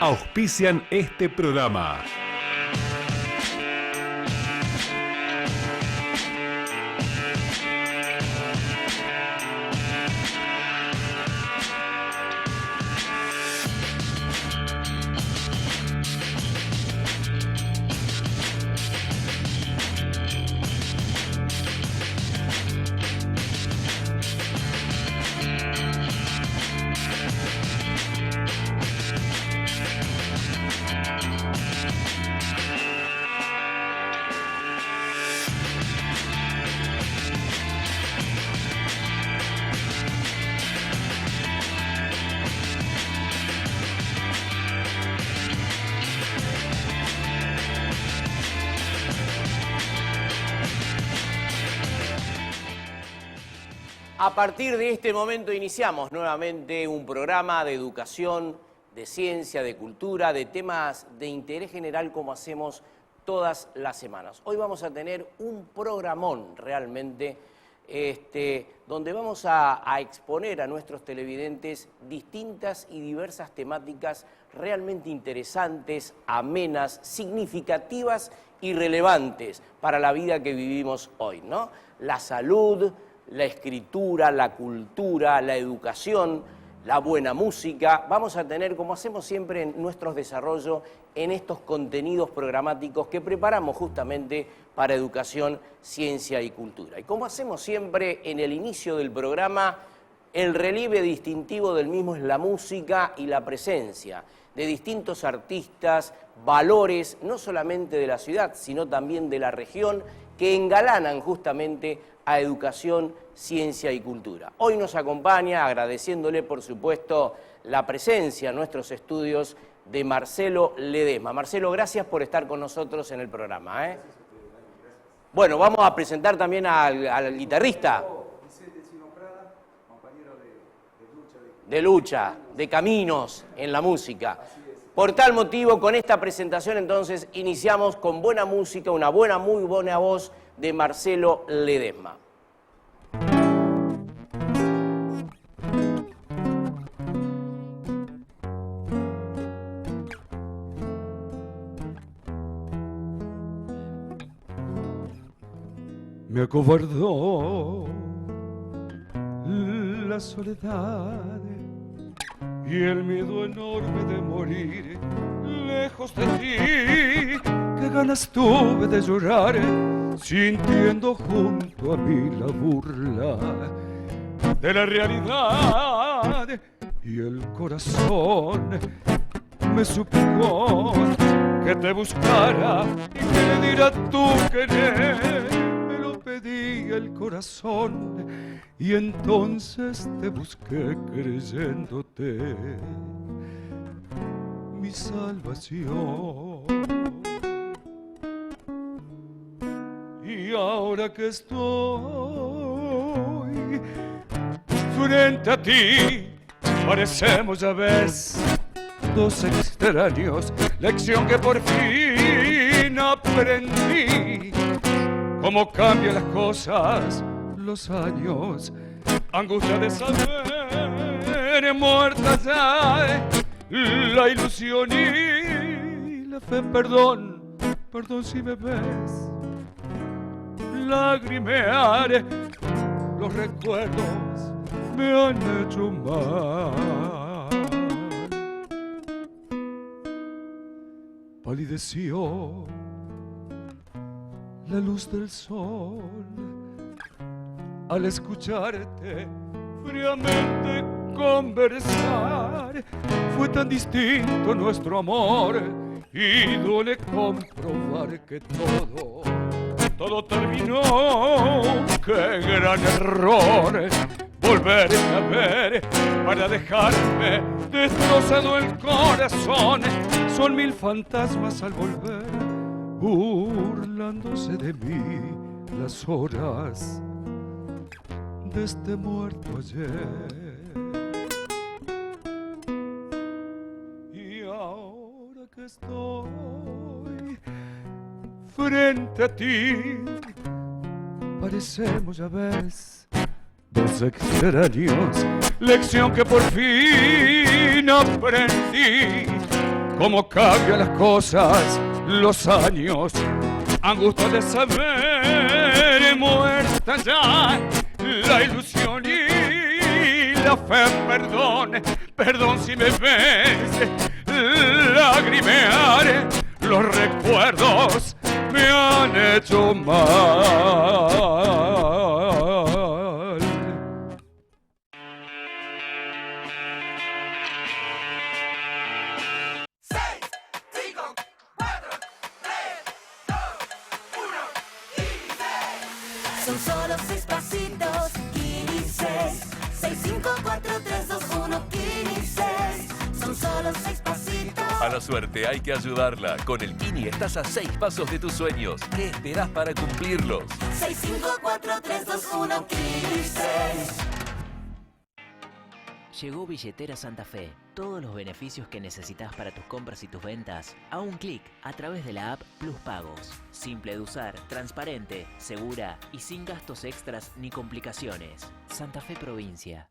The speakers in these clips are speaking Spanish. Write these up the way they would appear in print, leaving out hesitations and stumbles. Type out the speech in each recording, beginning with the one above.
auspician este programa. A partir de este momento iniciamos nuevamente un programa de educación, de ciencia, de cultura, de temas de interés general como hacemos todas las semanas. Hoy vamos a tener un programón realmente donde vamos a exponer a nuestros televidentes distintas y diversas temáticas realmente interesantes, amenas, significativas y relevantes para la vida que vivimos hoy, ¿no? La salud, la escritura, la cultura, la educación, la buena música. Vamos a tener, como hacemos siempre en nuestros desarrollos, en estos contenidos programáticos que preparamos justamente para educación, ciencia y cultura. Y como hacemos siempre en el inicio del programa, el relieve distintivo del mismo es la música y la presencia de distintos artistas, valores, no solamente de la ciudad, sino también de la región, que engalanan justamente a educación, ciencia y cultura. Hoy nos acompaña, agradeciéndole por supuesto la presencia en nuestros estudios de Marcelo Ledesma. Marcelo, gracias por estar con nosotros en el programa. Bueno, vamos a presentar también al guitarrista. De lucha, de caminos en la música. Por tal motivo, con esta presentación entonces iniciamos con buena música, una buena, muy buena voz de Marcelo Ledesma. Me acobardó la soledad y el miedo enorme de morir lejos de ti. Qué ganas tuve de llorar sintiendo junto a mí la burla de la realidad, y el corazón me suplicó que te buscara y que le diera tu querer. Me lo pedí el corazón y entonces te busqué creyéndote mi salvación. Y ahora que estoy frente a ti, parecemos, ya ves, dos extraños. Lección que por fin aprendí. Cómo cambian las cosas, los años. Angustia de saber, muerta ya la ilusión y la fe. Perdón, perdón si me ves lagrimear, los recuerdos me han hecho mal. Palideció la luz del sol al escucharte fríamente conversar. Fue tan distinto nuestro amor y duele comprobar que todo terminó. ¡Qué gran error! Volver a ver para dejarme destrozado el corazón. Son mil fantasmas al volver, burlándose de mí las horas de este muerto ayer. Y ahora que estoy frente a ti, parecemos, ya ves, dos extraños. Lección que por fin aprendí. cómo cambian las cosas, los años, angustia de saber, muerta ya la ilusión y la fe. Perdón, perdón si me ves lagrimear, los recuerdos me han hecho mal. Son solo 6 pasitos, 15, 6, 5, 4, 3, 2, 1, 15. Son solo 6 pasitos. A la suerte hay que ayudarla. Con el Kini estás a 6 pasos de tus sueños. ¿Qué esperás para cumplirlos? 6, 5, 4, 3, 2, 1, 15. Llegó Billetera Santa Fe. Todos los beneficios que necesitas para tus compras y tus ventas a un clic a través de la app Plus Pagos. Simple de usar, transparente, segura y sin gastos extras ni complicaciones. Santa Fe Provincia.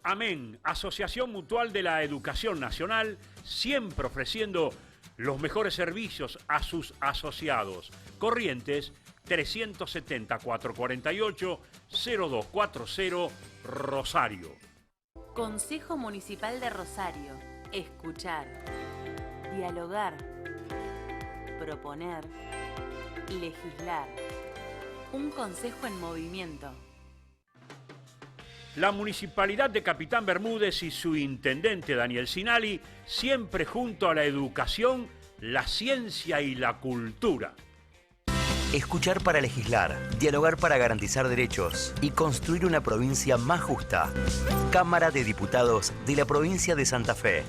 Amén, Asociación Mutual de la Educación Nacional, siempre ofreciendo los mejores servicios a sus asociados. Corrientes 370-448-0240, Rosario. Consejo Municipal de Rosario. Escuchar, dialogar, proponer, legislar. Un consejo en movimiento. La Municipalidad de Capitán Bermúdez y su intendente Daniel Sinali, siempre junto a la educación, la ciencia y la cultura. Escuchar para legislar, dialogar para garantizar derechos y construir una provincia más justa. Cámara de Diputados de la provincia de Santa Fe.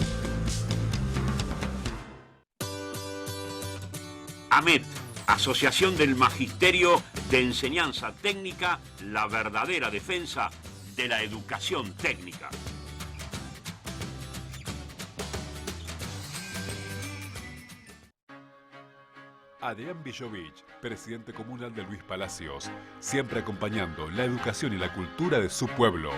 AMET, Asociación del Magisterio de Enseñanza Técnica, la verdadera defensa de la educación técnica. Adrián Villovich, presidente comunal de Luis Palacios, siempre acompañando la educación y la cultura de su pueblo.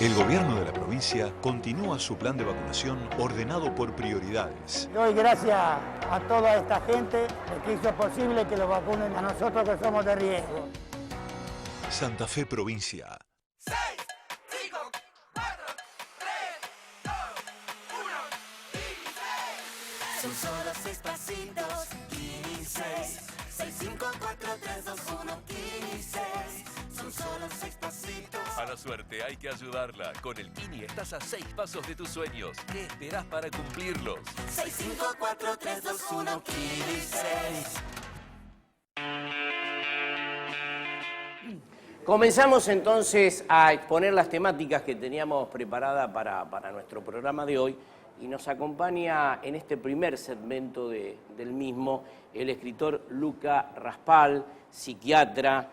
El gobierno de la provincia continúa su plan de vacunación ordenado por prioridades. Doy gracias a toda esta gente que hizo posible que lo vacunen a nosotros que somos de riesgo. Santa Fe Provincia. 6, 5, 4, 3, 2, 1, 15. Son solo 6 pasitos, 15. 6, 5, 4, 3, 2, 1, 15. Son solo 6 pasitos. A la suerte hay que ayudarla. Con el Kini estás a 6 pasos de tus sueños. ¿Qué esperás para cumplirlos? 6, 5, 4, 3, 2, 1, 15. Comenzamos entonces a exponer las temáticas que teníamos preparadas para nuestro programa de hoy y nos acompaña en este primer segmento del mismo el escritor Luca Raspal, psiquiatra,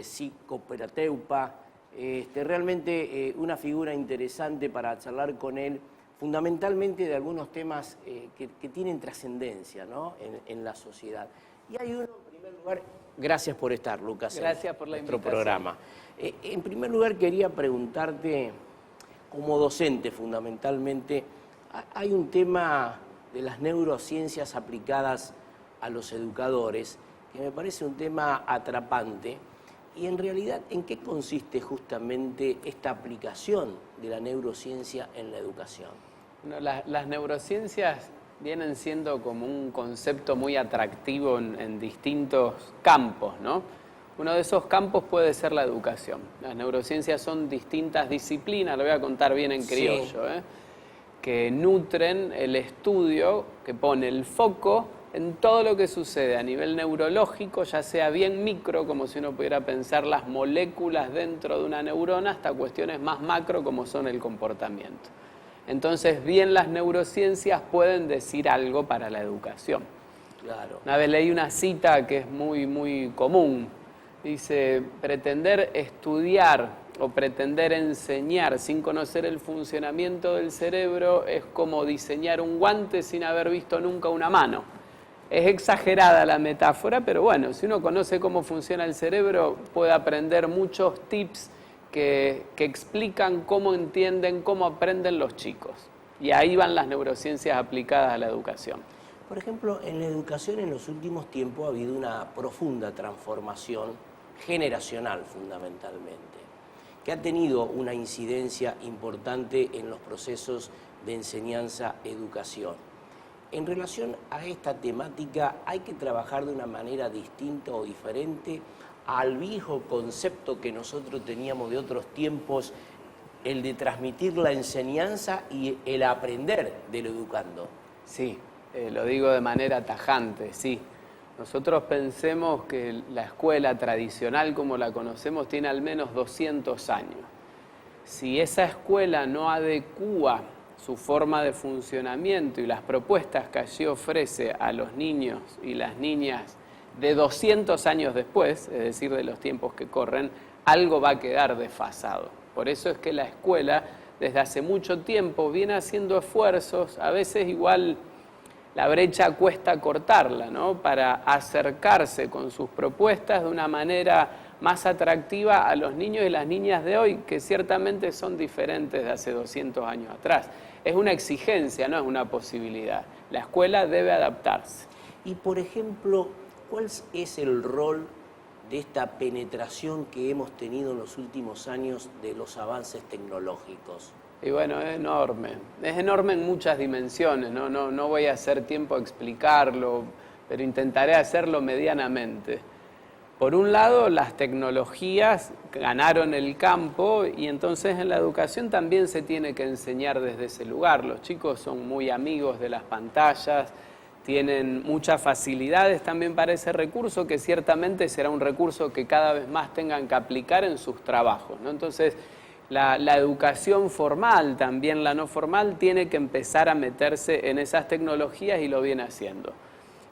psicoterapeuta, realmente una figura interesante para charlar con él, fundamentalmente de algunos temas que tienen trascendencia, ¿no?, en la sociedad. Y hay uno, en primer lugar, gracias por estar, Lucas, gracias por la nuestro invitación. programa. En primer lugar, quería preguntarte, como docente fundamentalmente, hay un tema de las neurociencias aplicadas a los educadores que me parece un tema atrapante. Y en realidad, ¿en qué consiste justamente esta aplicación de la neurociencia en la educación? Bueno, las neurociencias vienen siendo como un concepto muy atractivo en distintos campos, ¿no? Uno de esos campos puede ser la educación. Las neurociencias son distintas disciplinas, lo voy a contar bien en criollo, Sí. Que nutren el estudio, que pone el foco en todo lo que sucede a nivel neurológico, ya sea bien micro, como si uno pudiera pensar las moléculas dentro de una neurona, hasta cuestiones más macro, como son el comportamiento. Entonces, bien las neurociencias pueden decir algo para la educación. Claro. Una vez leí una cita que es muy común. Dice, pretender estudiar o pretender enseñar sin conocer el funcionamiento del cerebro es como diseñar un guante sin haber visto nunca una mano. Es exagerada la metáfora, pero bueno, si uno conoce cómo funciona el cerebro, puede aprender muchos tips que explican cómo entienden, cómo aprenden los chicos. Y ahí van las neurociencias aplicadas a la educación. Por ejemplo, en la educación en los últimos tiempos ha habido una profunda transformación generacional fundamentalmente, que ha tenido una incidencia importante en los procesos de enseñanza-educación. En relación a esta temática, ¿hay que trabajar de una manera distinta o diferente al viejo concepto que nosotros teníamos de otros tiempos, el de transmitir la enseñanza y el aprender del educando? Sí, lo digo de manera tajante, sí. Nosotros pensemos que la escuela tradicional como la conocemos tiene al menos 200 años. Si esa escuela no adecúa su forma de funcionamiento y las propuestas que allí ofrece a los niños y las niñas de 200 años después, es decir, de los tiempos que corren, algo va a quedar desfasado. Por eso es que la escuela, desde hace mucho tiempo, viene haciendo esfuerzos, a veces igual la brecha cuesta cortarla, ¿no?, para acercarse con sus propuestas de una manera más atractiva a los niños y las niñas de hoy, que ciertamente son diferentes de hace 200 años atrás. Es una exigencia, no es una posibilidad. La escuela debe adaptarse. Y, por ejemplo, ¿cuál es el rol de esta penetración que hemos tenido en los últimos años de los avances tecnológicos? Y bueno, es enorme en muchas dimensiones, no voy a hacer tiempo a explicarlo, pero intentaré hacerlo medianamente. Por un lado, las tecnologías ganaron el campo y entonces en la educación también se tiene que enseñar desde ese lugar. Los chicos son muy amigos de las pantallas, tienen muchas facilidades también para ese recurso, que ciertamente será un recurso que cada vez más tengan que aplicar en sus trabajos, ¿no? Entonces, la educación formal, también la no formal, tiene que empezar a meterse en esas tecnologías y lo viene haciendo.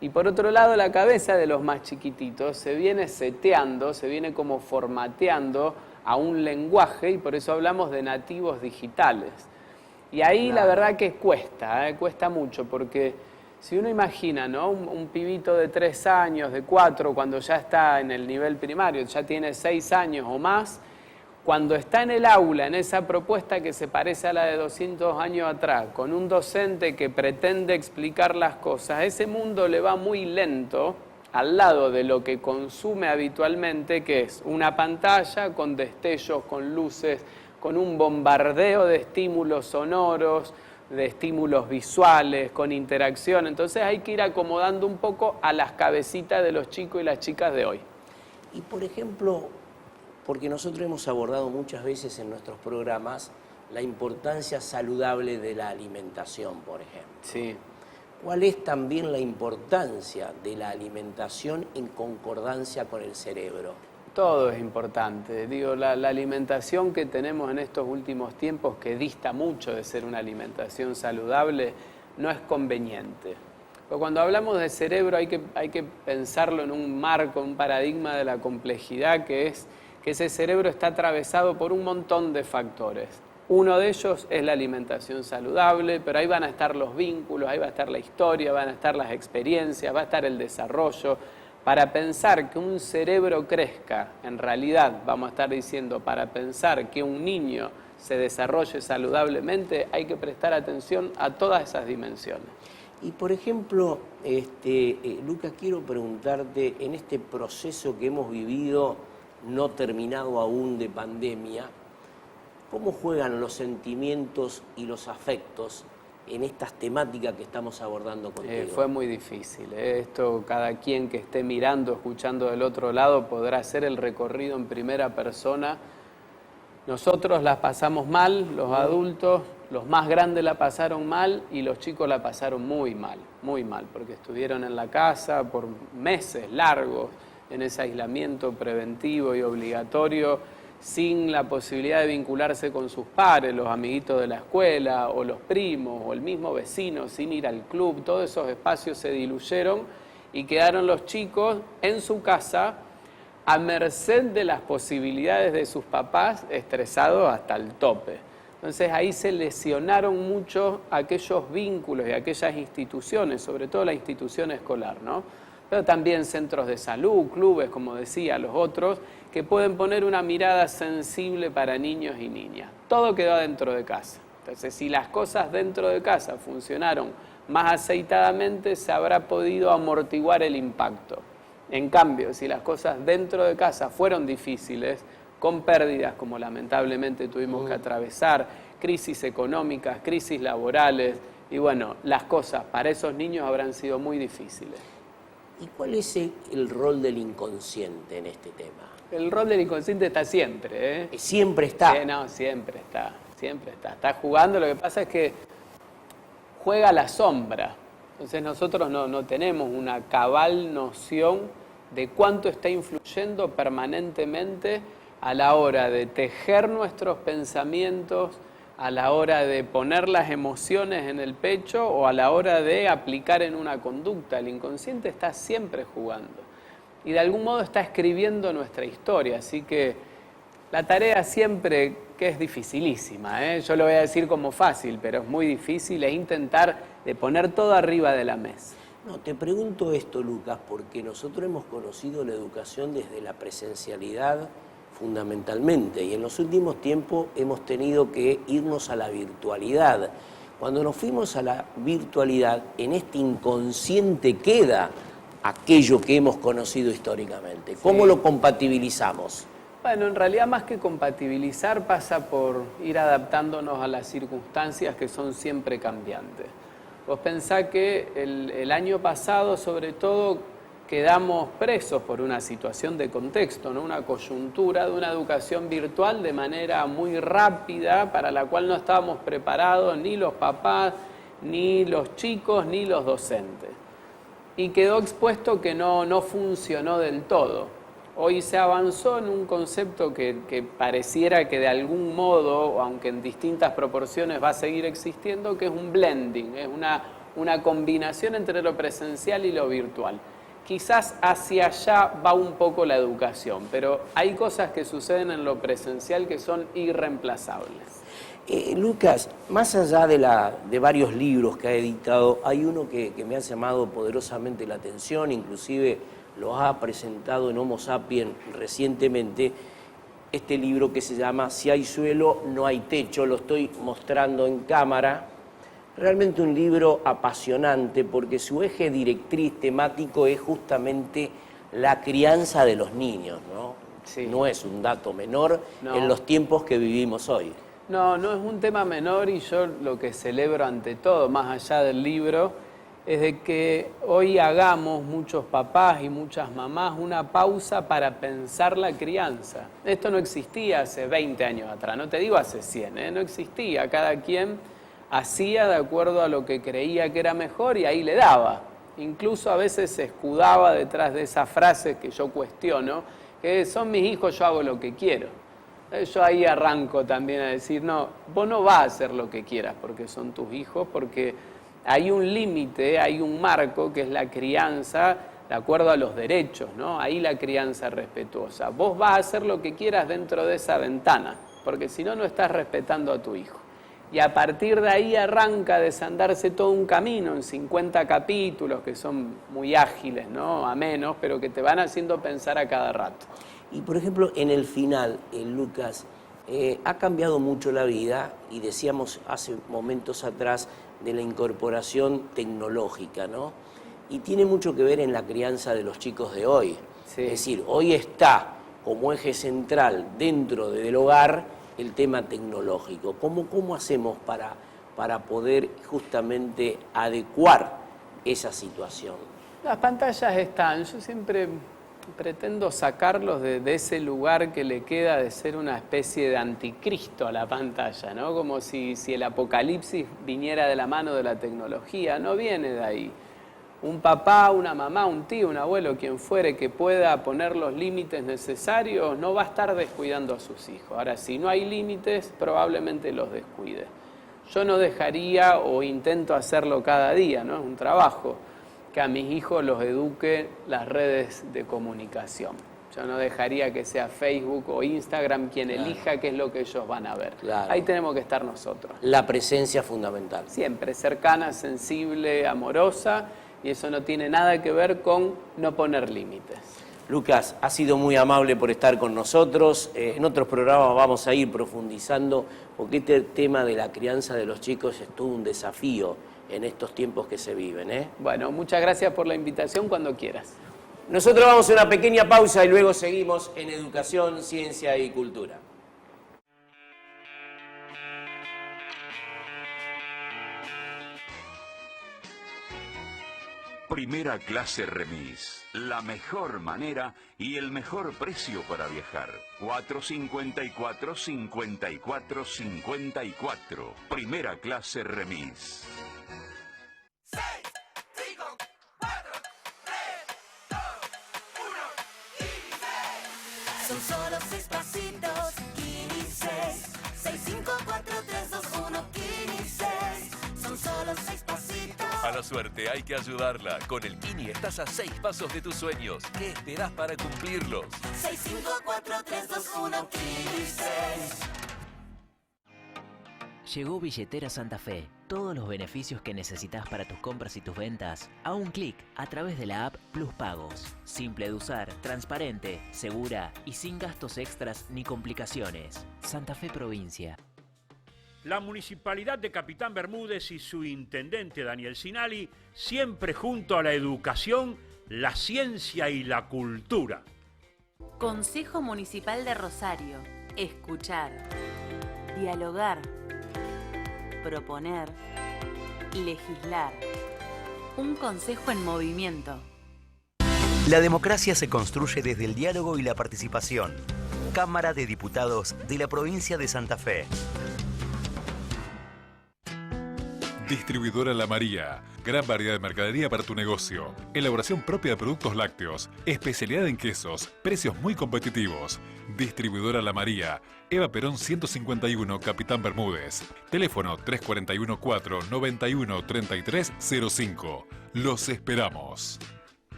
Y por otro lado, la cabeza de los más chiquititos se viene seteando, se viene como formateando a un lenguaje y por eso hablamos de nativos digitales. Y ahí la verdad que cuesta mucho, porque si uno imagina, ¿no?, un pibito de 3 años, de 4, cuando ya está en el nivel primario, ya tiene 6 años o más, cuando está en el aula, en esa propuesta que se parece a la de 200 años atrás, con un docente que pretende explicar las cosas, ese mundo le va muy lento al lado de lo que consume habitualmente, que es una pantalla con destellos, con luces, con un bombardeo de estímulos sonoros, de estímulos visuales, con interacción. Entonces hay que ir acomodando un poco a las cabecitas de los chicos y las chicas de hoy. Y por ejemplo, porque nosotros hemos abordado muchas veces en nuestros programas la importancia saludable de la alimentación, por ejemplo. Sí. ¿Cuál es también la importancia de la alimentación en concordancia con el cerebro? Todo es importante. Digo, la alimentación que tenemos en estos últimos tiempos, que dista mucho de ser una alimentación saludable, no es conveniente. Pero cuando hablamos de cerebro hay que pensarlo en un marco, un paradigma de la complejidad, que es que ese cerebro está atravesado por un montón de factores. Uno de ellos es la alimentación saludable, pero ahí van a estar los vínculos, ahí va a estar la historia, van a estar las experiencias, va a estar el desarrollo. Para pensar que un cerebro crezca, en realidad, vamos a estar diciendo, para pensar que un niño se desarrolle saludablemente, hay que prestar atención a todas esas dimensiones. Y por ejemplo, Luca, quiero preguntarte, en este proceso que hemos vivido, no terminado aún de pandemia, ¿cómo juegan los sentimientos y los afectos en estas temáticas que estamos abordando contigo? Fue muy difícil. Esto, cada quien que esté mirando, escuchando del otro lado, podrá hacer el recorrido en primera persona. Nosotros la pasamos mal, los adultos, los más grandes la pasaron mal y los chicos la pasaron muy mal, porque estuvieron en la casa por meses largos, en ese aislamiento preventivo y obligatorio, sin la posibilidad de vincularse con sus pares, los amiguitos de la escuela, o los primos, o el mismo vecino, sin ir al club. Todos esos espacios se diluyeron y quedaron los chicos en su casa a merced de las posibilidades de sus papás, estresados hasta el tope. Entonces ahí se lesionaron mucho aquellos vínculos y aquellas instituciones, sobre todo la institución escolar, ¿no?, pero también centros de salud, clubes, como decía, los otros, que pueden poner una mirada sensible para niños y niñas. Todo quedó dentro de casa. Entonces, si las cosas dentro de casa funcionaron más aceitadamente, se habrá podido amortiguar el impacto. En cambio, si las cosas dentro de casa fueron difíciles, con pérdidas como lamentablemente tuvimos que atravesar, crisis económicas, crisis laborales, y bueno, las cosas para esos niños habrán sido muy difíciles. ¿Y cuál es el rol del inconsciente en este tema? El rol del inconsciente está siempre, ¿eh? Siempre está. No, siempre está, siempre está. Está jugando, lo que pasa es que juega a la sombra. Entonces nosotros no tenemos una cabal noción de cuánto está influyendo permanentemente a la hora de tejer nuestros pensamientos, a la hora de poner las emociones en el pecho o a la hora de aplicar en una conducta. El inconsciente está siempre jugando y de algún modo está escribiendo nuestra historia, así que la tarea siempre, que es dificilísima, ¿eh? Yo lo voy a decir como fácil, pero es muy difícil, es intentar de poner todo arriba de la mesa. No, te pregunto esto, Lucas, porque nosotros hemos conocido la educación desde la presencialidad fundamentalmente, y en los últimos tiempos hemos tenido que irnos a la virtualidad. Cuando nos fuimos a la virtualidad, en este inconsciente queda aquello que hemos conocido históricamente. ¿Cómo lo compatibilizamos? Bueno, en realidad más que compatibilizar pasa por ir adaptándonos a las circunstancias que son siempre cambiantes. Vos pensá que el año pasado, sobre todo, quedamos presos por una situación de contexto, ¿no? Una coyuntura de una educación virtual de manera muy rápida para la cual no estábamos preparados ni los papás, ni los chicos, ni los docentes. Y quedó expuesto que no funcionó del todo. Hoy se avanzó en un concepto que pareciera que de algún modo, aunque en distintas proporciones va a seguir existiendo, que es un blending, es una combinación entre lo presencial y lo virtual. Quizás hacia allá va un poco la educación, pero hay cosas que suceden en lo presencial que son irreemplazables. Lucas, más allá de varios libros que ha editado, hay uno que me ha llamado poderosamente la atención, inclusive lo ha presentado en Homo Sapiens recientemente, este libro que se llama Si hay suelo, no hay techo, lo estoy mostrando en cámara. Realmente un libro apasionante porque su eje directriz temático es justamente la crianza de los niños, ¿no? Sí. No es un dato menor en los tiempos que vivimos hoy. No es un tema menor y yo lo que celebro ante todo, más allá del libro, es de que hoy hagamos muchos papás y muchas mamás una pausa para pensar la crianza. Esto no existía hace 20 años atrás, no te digo hace 100, no existía. Cada quien hacía de acuerdo a lo que creía que era mejor y ahí le daba. Incluso a veces se escudaba detrás de esas frases que yo cuestiono, que son mis hijos, yo hago lo que quiero. Yo ahí arranco también a decir, no, vos no vas a hacer lo que quieras porque son tus hijos, porque hay un límite, hay un marco que es la crianza de acuerdo a los derechos, ¿no? Ahí la crianza respetuosa. Vos vas a hacer lo que quieras dentro de esa ventana, porque si no, no estás respetando a tu hijo. Y a partir de ahí arranca a desandarse todo un camino en 50 capítulos que son muy ágiles, ¿no? A menos, pero que te van haciendo pensar a cada rato. Y por ejemplo, en el final, Lucas, ha cambiado mucho la vida y decíamos hace momentos atrás de la incorporación tecnológica, ¿no? Y tiene mucho que ver en la crianza de los chicos de hoy. Sí. Es decir, hoy está como eje central dentro del hogar el tema tecnológico. ¿Cómo hacemos para poder justamente adecuar esa situación? Las pantallas están, yo siempre pretendo sacarlos de ese lugar que le queda de ser una especie de anticristo a la pantalla, ¿no? Como si el apocalipsis viniera de la mano de la tecnología, no viene de ahí. Un papá, una mamá, un tío, un abuelo, quien fuere que pueda poner los límites necesarios, no va a estar descuidando a sus hijos. Ahora, si no hay límites, probablemente los descuide. Yo no dejaría, o intento hacerlo cada día, ¿no? Es un trabajo, que a mis hijos los eduque las redes de comunicación. Yo no dejaría que sea Facebook o Instagram quien elija qué es lo que ellos van a ver. Claro. Ahí tenemos que estar nosotros. La presencia fundamental. Siempre, cercana, sensible, amorosa, y eso no tiene nada que ver con no poner límites. Lucas, ha sido muy amable por estar con nosotros. En otros programas vamos a ir profundizando, porque este tema de la crianza de los chicos es todo un desafío en estos tiempos que se viven, ¿eh? Bueno, muchas gracias por la invitación, cuando quieras. Nosotros vamos a una pequeña pausa y luego seguimos en Educación, Ciencia y Cultura. Primera clase remis, la mejor manera y el mejor precio para viajar. 454-54-54. Primera clase remis. 6, 5, 4, 3, 2, 1, inicie. Son solo 6 pasitos, 15. 6, 5, 4, 3, 2, 1, 15. Son solo 6 pasitos. A la suerte hay que ayudarla. Con el Kini estás a 6 pasos de tus sueños. ¿Qué esperás para cumplirlos? 6, 5, 4, 3, 2, 1, 15. Llegó Billetera Santa Fe. Todos los beneficios que necesitas para tus compras y tus ventas a un clic a través de la app Plus Pagos. Simple de usar, transparente, segura y sin gastos extras ni complicaciones. Santa Fe Provincia. La Municipalidad de Capitán Bermúdez y su intendente Daniel Sinali, siempre junto a la educación, la ciencia y la cultura. Consejo Municipal de Rosario. Escuchar. Dialogar. Proponer. Legislar. Un consejo en movimiento. La democracia se construye desde el diálogo y la participación. Cámara de Diputados de la Provincia de Santa Fe. Distribuidora La María. Gran variedad de mercadería para tu negocio. Elaboración propia de productos lácteos. Especialidad en quesos. Precios muy competitivos. Distribuidora La María. Eva Perón 151, Capitán Bermúdez. Teléfono 341-491-3305. Los esperamos.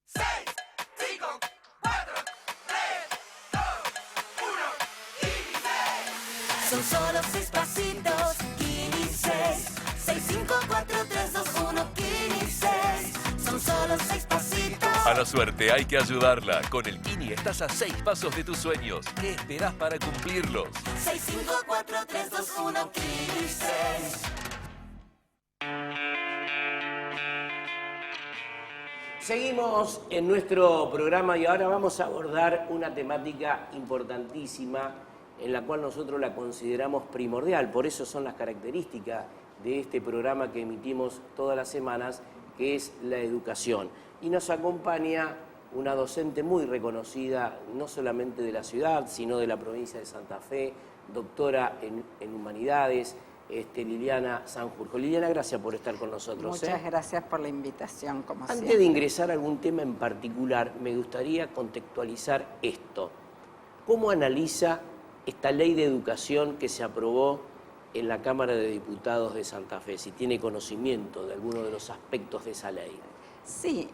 6, 5, 4, 3, 2, 1, inicie. Son solo 6 pasitos, 15. 6, 5, 4, 3, 2, 1, 15. Son solo 6 pasitos. A la suerte hay que ayudarla. Con el Kini estás a 6 pasos de tus sueños. ¿Qué esperás para cumplirlos? 6, 5, 4, 3, 2, 1, 15. Seguimos en nuestro programa y ahora vamos a abordar una temática importantísima en la cual nosotros la consideramos primordial. Por eso son las características de este programa que emitimos todas las semanas, que es la educación. Y nos acompaña una docente muy reconocida, no solamente de la ciudad, sino de la provincia de Santa Fe, doctora en Humanidades, Liliana Sanjurjo. Liliana, gracias por estar con nosotros. Muchas gracias por la invitación, como Antes siempre. de ingresar a algún tema en particular, me gustaría contextualizar esto. ¿Cómo analiza esta ley de educación que se aprobó en la Cámara de Diputados de Santa Fe? Si tiene conocimiento de alguno de los aspectos de esa ley. Sí,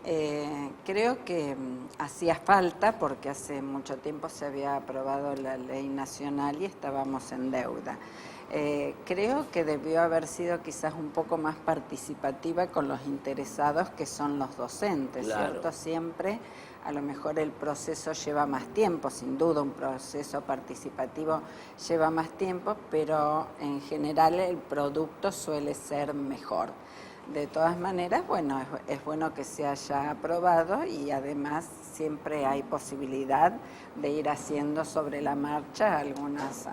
creo que hacía falta porque hace mucho tiempo se había aprobado la ley nacional y estábamos en deuda. Creo que debió haber sido quizás un poco más participativa con los interesados, que son los docentes, Claro. ¿cierto? Siempre, a lo mejor el proceso lleva más tiempo, sin duda un proceso participativo lleva más tiempo, pero en general el producto suele ser mejor. De todas maneras, bueno, es bueno que se haya aprobado y además siempre hay posibilidad de ir haciendo sobre la marcha algunos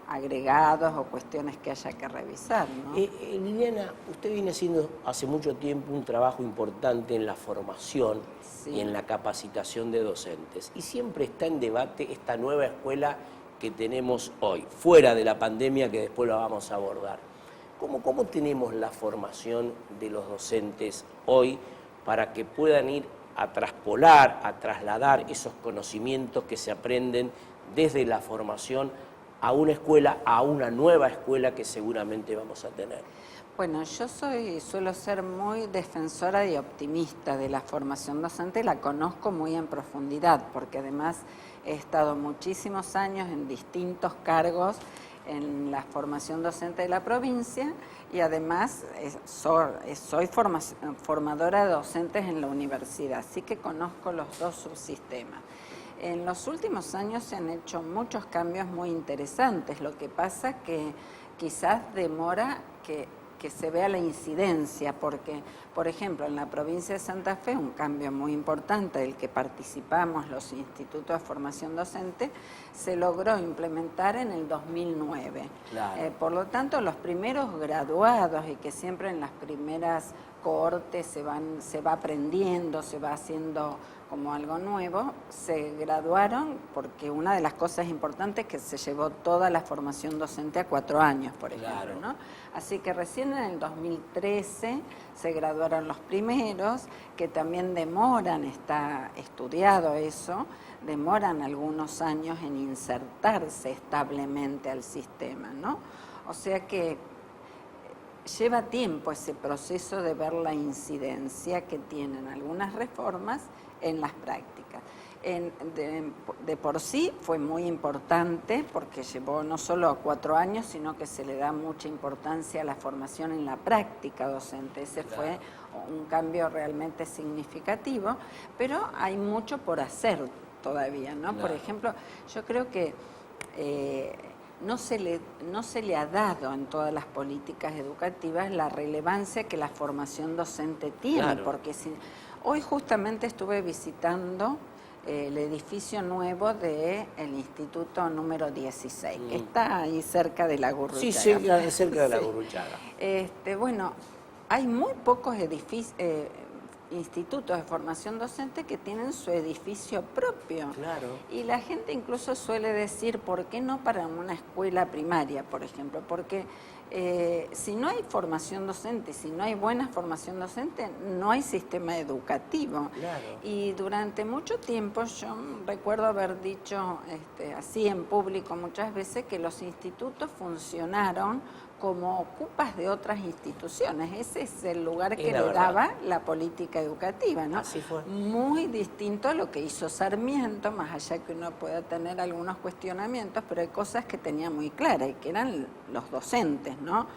agregados o cuestiones que haya que revisar, ¿no? Liliana, usted viene haciendo hace mucho tiempo un trabajo importante en la formación y en la capacitación de docentes. Y siempre está en debate esta nueva escuela que tenemos hoy, fuera de la pandemia, que después la vamos a abordar. ¿Cómo tenemos la formación de los docentes hoy para que puedan ir a traspolar, a trasladar esos conocimientos que se aprenden desde la formación a una escuela, a una nueva escuela que seguramente vamos a tener? Bueno, yo suelo ser muy defensora y optimista de la formación docente, la conozco muy en profundidad, porque además he estado muchísimos años en distintos cargos en la formación docente de la provincia y además soy formadora de docentes en la universidad, así que conozco los dos subsistemas. En los últimos años se han hecho muchos cambios muy interesantes, lo que pasa que quizás demora que se vea la incidencia, porque, por ejemplo, en la provincia de Santa Fe, un cambio muy importante del que participamos los institutos de formación docente, se logró implementar en el 2009. Claro. Por lo tanto, los primeros graduados, y que siempre en las primeras cohortes se va aprendiendo, se va haciendo como algo nuevo, se graduaron porque una de las cosas importantes es que se llevó toda la formación docente a 4 años, por ejemplo, Claro. ¿no? Así que recién en el 2013 se graduaron los primeros, que también demoran, está estudiado eso, demoran algunos años en insertarse establemente al sistema, ¿no? O sea que lleva tiempo ese proceso de ver la incidencia que tienen algunas reformas en las prácticas. De por sí fue muy importante porque llevó no solo a 4 años, sino que se le da mucha importancia a la formación en la práctica docente. Ese fue un cambio realmente significativo, pero hay mucho por hacer todavía, ¿no? Por ejemplo, yo creo que no se le ha dado en todas las políticas educativas la relevancia que la formación docente tiene, porque hoy justamente estuve visitando el edificio nuevo del Instituto número 16, que está ahí cerca de la Gurruchaga. Sí, cerca de la Gurruchaga. Bueno, hay muy pocos institutos de formación docente que tienen su edificio propio. Claro. Y la gente incluso suele decir, ¿por qué no para una escuela primaria, por ejemplo? Porque si no hay formación docente, si no hay buena formación docente, no hay sistema educativo. Claro. Y durante mucho tiempo yo recuerdo haber dicho así en público muchas veces que los institutos funcionaron como ocupas de otras instituciones. Ese es el lugar que le daba la política educativa, ¿no? Así fue. Muy distinto a lo que hizo Sarmiento, más allá que uno pueda tener algunos cuestionamientos, pero hay cosas que tenía muy claras y que eran los docentes, ¿no?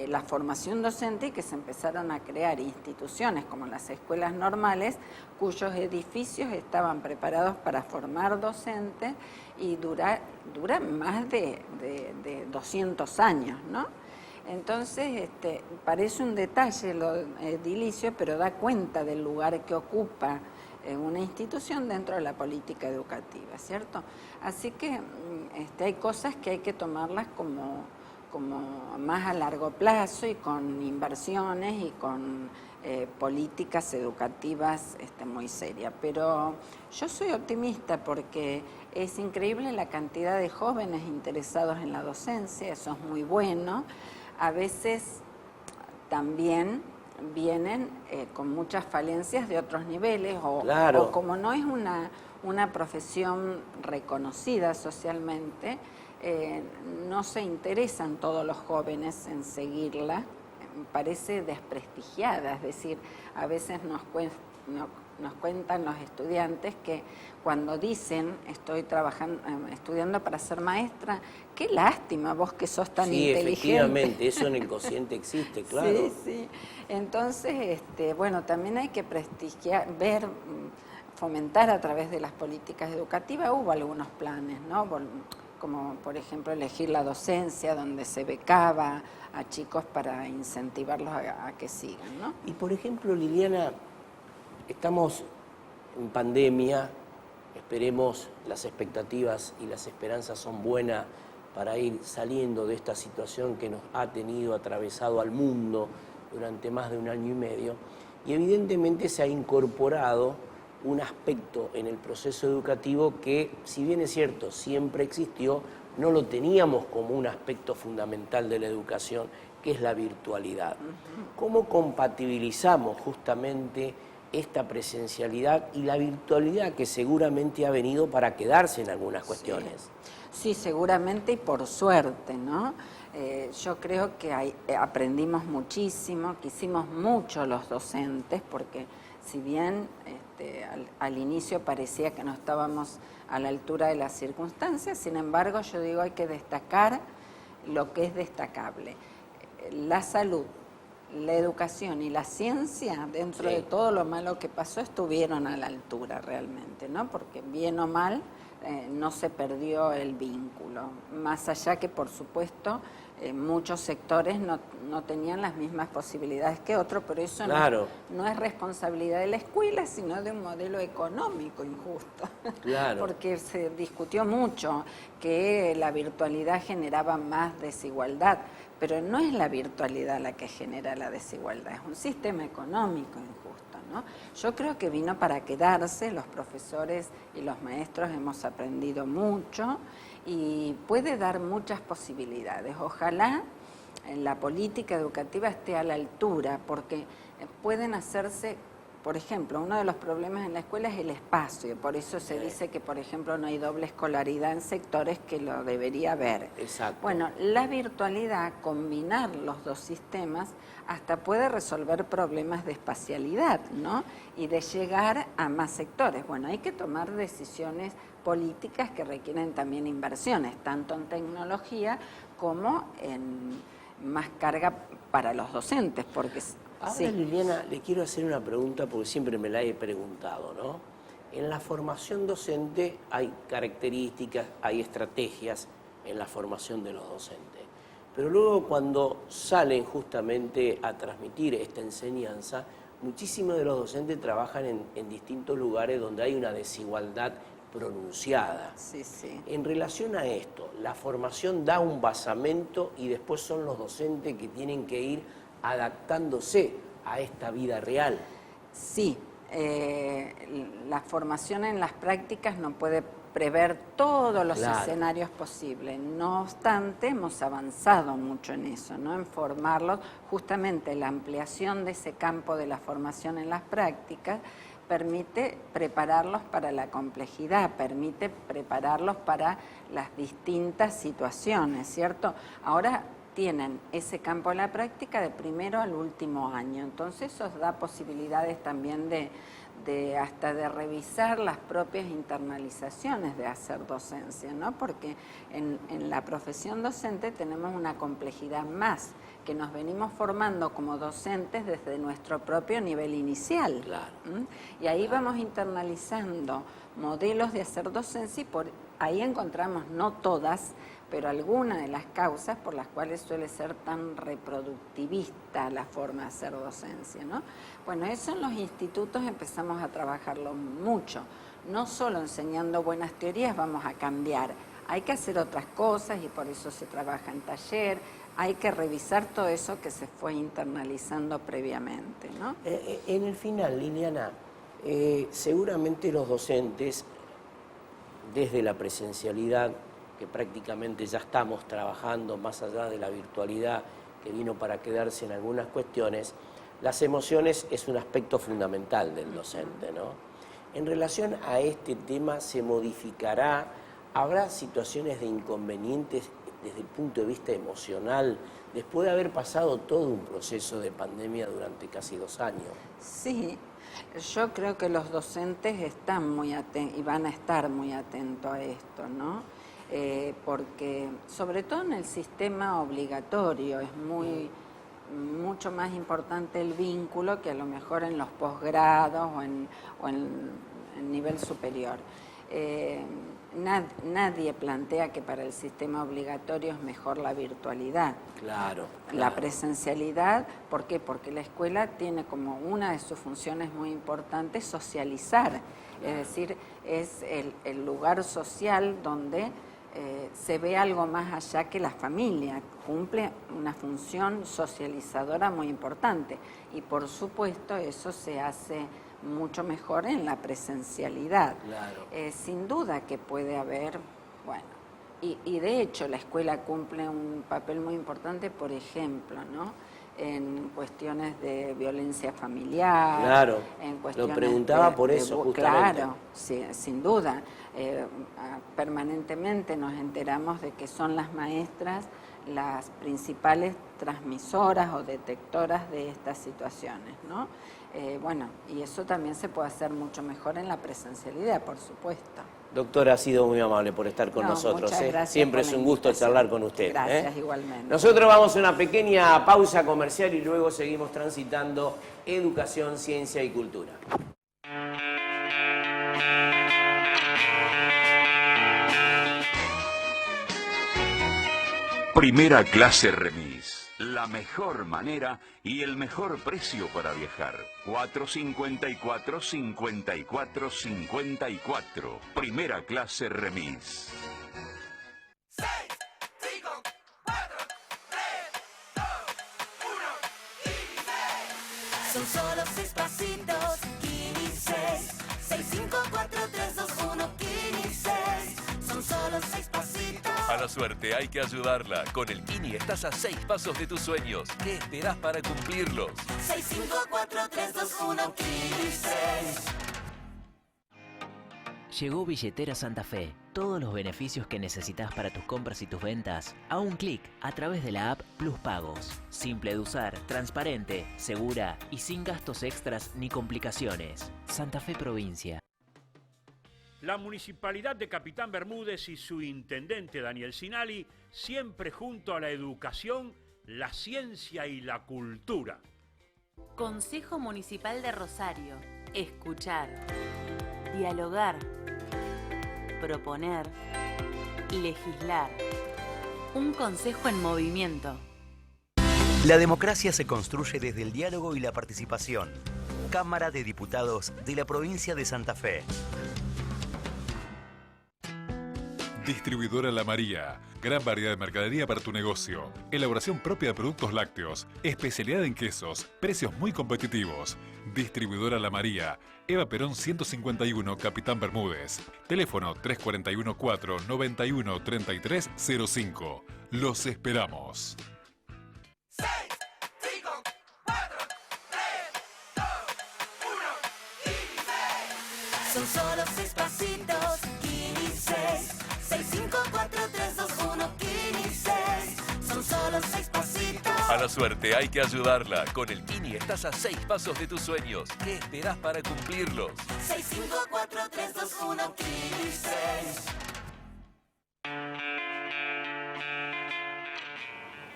La formación docente, y que se empezaron a crear instituciones como las escuelas normales, cuyos edificios estaban preparados para formar docentes y duran más de 200 años, ¿no? Entonces, parece un detalle lo edilicio, pero da cuenta del lugar que ocupa una institución dentro de la política educativa, ¿cierto? Así que hay cosas que hay que tomarlas como más a largo plazo y con inversiones y con políticas educativas muy serias. Pero yo soy optimista porque es increíble la cantidad de jóvenes interesados en la docencia, eso es muy bueno. A veces también vienen con muchas falencias de otros niveles o como no es una profesión reconocida socialmente, no se interesan todos los jóvenes en seguirla, parece desprestigiada, es decir, a veces nos cuentan los estudiantes que cuando dicen estoy estudiando para ser maestra, qué lástima vos que sos tan inteligente. Sí, efectivamente, eso en el cociente existe, claro. Sí, sí. Entonces, bueno, también hay que prestigiar, fomentar a través de las políticas educativas. Hubo algunos planes, ¿no? Como por ejemplo elegir la docencia, donde se becaba a chicos para incentivarlos a que sigan, ¿no? Y por ejemplo, Liliana, estamos en pandemia, esperemos, las expectativas y las esperanzas son buenas para ir saliendo de esta situación que nos ha tenido atravesado al mundo durante más de 1 año y medio, y evidentemente se ha incorporado un aspecto en el proceso educativo que, si bien es cierto, siempre existió, no lo teníamos como un aspecto fundamental de la educación, que es la virtualidad. ¿Cómo compatibilizamos justamente esta presencialidad y la virtualidad que seguramente ha venido para quedarse en algunas cuestiones? Sí, seguramente, y por suerte, ¿no? Yo creo que aprendimos muchísimo, que hicimos mucho los docentes, porque si bien al inicio parecía que no estábamos a la altura de las circunstancias, sin embargo, yo digo, hay que destacar lo que es destacable. La salud, la educación y la ciencia, dentro de todo lo malo que pasó, estuvieron a la altura realmente, ¿no? Porque bien o mal no se perdió el vínculo. Más allá que, por supuesto, muchos sectores no tenían las mismas posibilidades que otros, pero eso no es responsabilidad de la escuela, sino de un modelo económico injusto. Porque se discutió mucho que la virtualidad generaba más desigualdad, pero no es la virtualidad la que genera la desigualdad, es un sistema económico injusto, ¿no? Yo creo que vino para quedarse, los profesores y los maestros hemos aprendido mucho y puede dar muchas posibilidades. Ojalá la política educativa esté a la altura, porque pueden hacerse, por ejemplo, uno de los problemas en la escuela es el espacio, por eso se dice que, por ejemplo, no hay doble escolaridad en sectores que lo debería haber. Bueno, la virtualidad, combinar los dos sistemas, hasta puede resolver problemas de espacialidad, ¿no? Y de llegar a más sectores. Bueno, hay que tomar decisiones políticas que requieren también inversiones, tanto en tecnología como en más carga para los docentes, porque... Ahora, Liliana, le quiero hacer una pregunta porque siempre me la he preguntado, ¿no? En la formación docente hay características, hay estrategias en la formación de los docentes. Pero luego cuando salen justamente a transmitir esta enseñanza, muchísimos de los docentes trabajan en distintos lugares donde hay una desigualdad pronunciada. En relación a esto, la formación da un basamento y después son los docentes que tienen que ir adaptándose a esta vida real. Sí, la formación en las prácticas no puede prever todos los escenarios posibles. No obstante, hemos avanzado mucho en eso, ¿no? En formarlos. Justamente la ampliación de ese campo de la formación en las prácticas permite prepararlos para la complejidad, permite prepararlos para las distintas situaciones, ¿cierto? Ahora tienen ese campo de la práctica de primero al último año, entonces eso da posibilidades también hasta de revisar las propias internalizaciones de hacer docencia, ¿no? Porque en la profesión docente tenemos una complejidad más, que nos venimos formando como docentes desde nuestro propio nivel inicial. Y ahí vamos internalizando modelos de hacer docencia y por ahí encontramos, no todas, pero algunas de las causas por las cuales suele ser tan reproductivista la forma de hacer docencia, ¿no? Bueno, eso en los institutos empezamos a trabajarlo mucho. No solo enseñando buenas teorías vamos a cambiar, hay que hacer otras cosas y por eso se trabaja en taller, hay que revisar todo eso que se fue internalizando previamente, ¿no? En el final, Liliana, seguramente los docentes, desde la presencialidad, que prácticamente ya estamos trabajando más allá de la virtualidad que vino para quedarse en algunas cuestiones, las emociones es un aspecto fundamental del docente, ¿no? En relación a este tema, ¿se modificará? ¿Habrá situaciones de inconvenientes desde el punto de vista emocional, después de haber pasado todo un proceso de pandemia durante casi 2 años? Sí, yo creo que los docentes están muy atentos y van a estar muy atentos a esto, ¿no? Porque sobre todo en el sistema obligatorio es mucho más importante el vínculo que a lo mejor en los posgrados o en nivel superior. Nadie plantea que para el sistema obligatorio es mejor la virtualidad. La presencialidad, ¿por qué? Porque la escuela tiene como una de sus funciones muy importantes socializar, es decir, es el lugar social donde se ve algo más allá que la familia, cumple una función socializadora muy importante y por supuesto eso se hace mucho mejor en la presencialidad. Sin duda que puede haber, bueno, y de hecho la escuela cumple un papel muy importante, por ejemplo, ¿no? En cuestiones de violencia familiar, en cuestiones lo preguntaba por eso, justamente. Sí, sin duda. Permanentemente nos enteramos de que son las maestras las principales transmisoras o detectoras de estas situaciones, ¿no? Bueno, y eso también se puede hacer mucho mejor en la presencialidad, por supuesto. Doctora, ha sido muy amable por estar con nosotros. Muchas gracias. Siempre es un gusto charlar con usted. Gracias, igualmente. Nosotros vamos a una pequeña pausa comercial y luego seguimos transitando educación, ciencia y cultura. Primera clase remis. La mejor manera y el mejor precio para viajar. 454-54-54. Primera clase remis. 6, 5, 4, 3, 2, 1, 16. Son solo 6 pasitos, 15. 6, 5, 4, 3, 2, 1, 15. Son solo 6 pasitos. A la suerte hay que ayudarla. Con el Kini estás a 6 pasos de tus sueños. ¿Qué esperás para cumplirlos? 6, 5, 4, 3, 2, 1, 15. Llegó Billetera Santa Fe. Todos los beneficios que necesitas para tus compras y tus ventas a un clic a través de la app Plus Pagos. Simple de usar, transparente, segura y sin gastos extras ni complicaciones. Santa Fe Provincia. La Municipalidad de Capitán Bermúdez y su intendente Daniel Sinali, siempre junto a la educación, la ciencia y la cultura. Consejo Municipal de Rosario. Escuchar. Dialogar. Proponer. Legislar. Un consejo en movimiento. La democracia se construye desde el diálogo y la participación. Cámara de Diputados de la provincia de Santa Fe. Distribuidora La María. Gran variedad de mercadería para tu negocio. Elaboración propia de productos lácteos. Especialidad en quesos. Precios muy competitivos. Distribuidora La María. Eva Perón 151, Capitán Bermúdez. Teléfono 341-491-3305. Los esperamos. 6, 5, 4, 3, 2, 1, 16. Son solo 6 pasitos, 15. 6, 5, 4, 3, 2, 1, 15. Son solo 6 pasitos. A la suerte hay que ayudarla. Con el Kini estás a 6 pasos de tus sueños. ¿Qué esperás para cumplirlos? 6, 5, 4, 3, 2, 1, 15.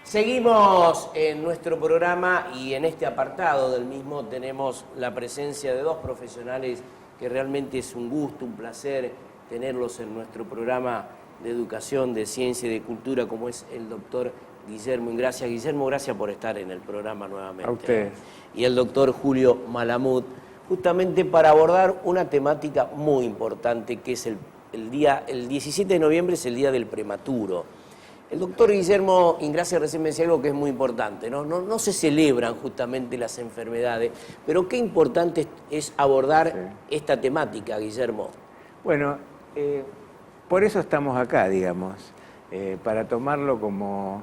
Seguimos en nuestro programa y en este apartado del mismo tenemos la presencia de dos profesionales que realmente es un gusto, un placer tenerlos en nuestro programa de educación, de ciencia y de cultura, como es el doctor Guillermo Ingracia. Guillermo, gracias por estar en el programa nuevamente. A ustedes. Y el doctor Julio Malamud, justamente para abordar una temática muy importante que es el 17 de noviembre es el Día del Prematuro. El doctor Guillermo Ingracia recién me decía algo que es muy importante, ¿no? No se celebran justamente las enfermedades, pero qué importante es abordar esta temática, Guillermo. Bueno, por eso estamos acá, digamos, para tomarlo como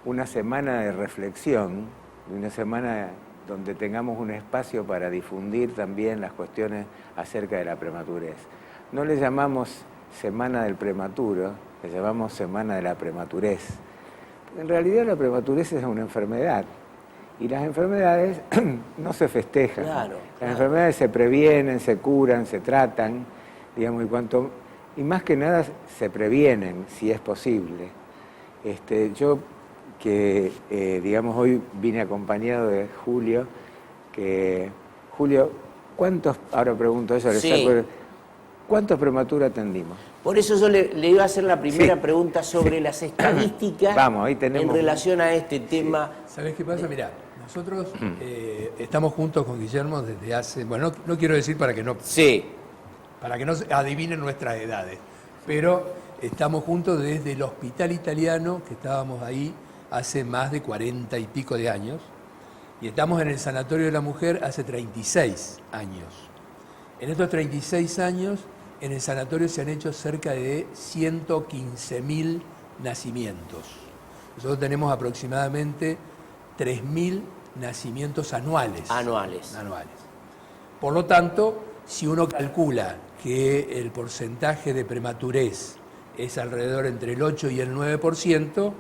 una semana de reflexión, una semana donde tengamos un espacio para difundir también las cuestiones acerca de la prematurez. No le llamamos Semana del Prematuro, le llamamos Semana de la Prematurez. En realidad la prematurez es una enfermedad y las enfermedades no se festejan. Claro, las enfermedades se previenen, se curan, se tratan, digamos, y más que nada se previenen si es posible. Yo que, digamos, hoy vine acompañado de Julio, Julio, ahora pregunto eso, Sí. ¿Cuántos prematuros atendimos? Por eso yo le iba a hacer la primera pregunta sobre las estadísticas ahí tenemos en relación a este tema. ¿Sabés qué pasa? Mirá, nosotros estamos juntos con Guillermo desde hace... Bueno, no quiero decir para que no adivinen nuestras edades, pero estamos juntos desde el Hospital Italiano, que estábamos ahí hace más de 40 y pico de años, y estamos en el Sanatorio de la Mujer hace 36 años. En estos 36 años, en el sanatorio se han hecho cerca de 115.000 nacimientos. Nosotros tenemos aproximadamente 3.000 nacimientos anuales. Anuales. Por lo tanto, si uno calcula que el porcentaje de prematurez es alrededor entre el 8 y el 9%,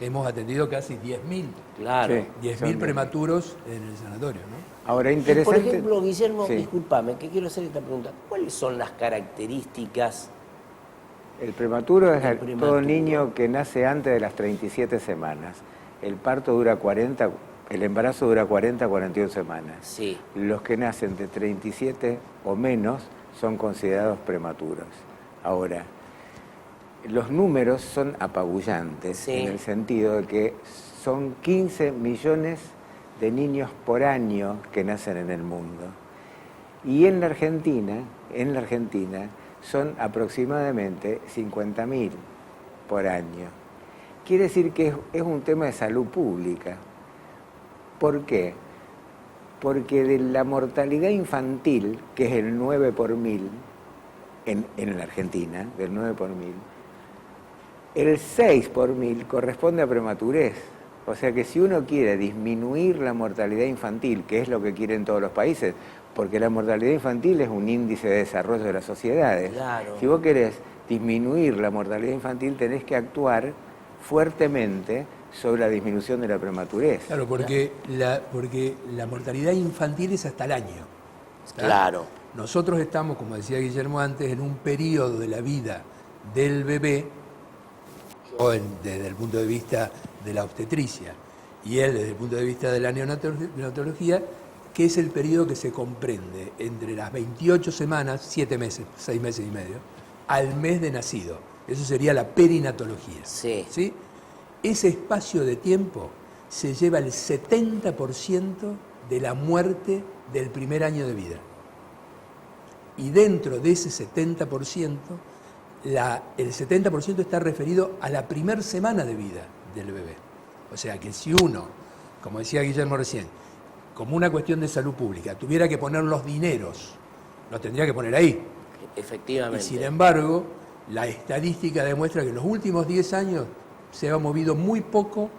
hemos atendido casi 10.000. Claro. Sí, 10.000 prematuros en el sanatorio, ¿no? Ahora, Y, interesante. por ejemplo, Guillermo, Sí. discúlpame, que quiero hacer esta pregunta. ¿Cuáles son las características? El prematuro es El todo prematuro. niño que nace antes de las 37 semanas. El parto dura 40, el embarazo dura 40 a 41 semanas. Sí. Los que nacen de 37 o menos son considerados prematuros. Ahora, los números son apabullantes Sí. en el sentido de que son 15 millones de niños por año que nacen en el mundo. Y en la Argentina son aproximadamente 50.000 por año. Quiere decir que es un tema de salud pública. ¿Por qué? Porque de la mortalidad infantil, que es el 9 por 1000 en la Argentina, del 9 por 1000, el 6 por 1000 corresponde a prematurez. O sea que si uno quiere disminuir la mortalidad infantil, que es lo que quieren todos los países, porque la mortalidad infantil es un índice de desarrollo de las sociedades. Claro. Si vos querés disminuir la mortalidad infantil, tenés que actuar fuertemente sobre la disminución de la prematurez. Claro, porque la mortalidad infantil es hasta el año. ¿está? Claro. Nosotros estamos, como decía Guillermo antes, en un periodo de la vida del bebé, yo desde el punto de vista de la obstetricia y él desde el punto de vista de la neonatología, que es el periodo que se comprende entre las 28 semanas, 7 meses, 6 meses y medio, al mes de nacido. Eso sería la perinatología. Sí. ¿Sí? Ese espacio de tiempo se lleva el 70% de la muerte del primer año de vida. Y dentro de ese 70%, el 70% está referido a la primera semana de vida del bebé. O sea que si uno, como decía Guillermo recién, como una cuestión de salud pública, tuviera que poner los dineros, los tendría que poner ahí. Efectivamente. Y sin embargo, la estadística demuestra que en los últimos 10 años se ha movido muy poco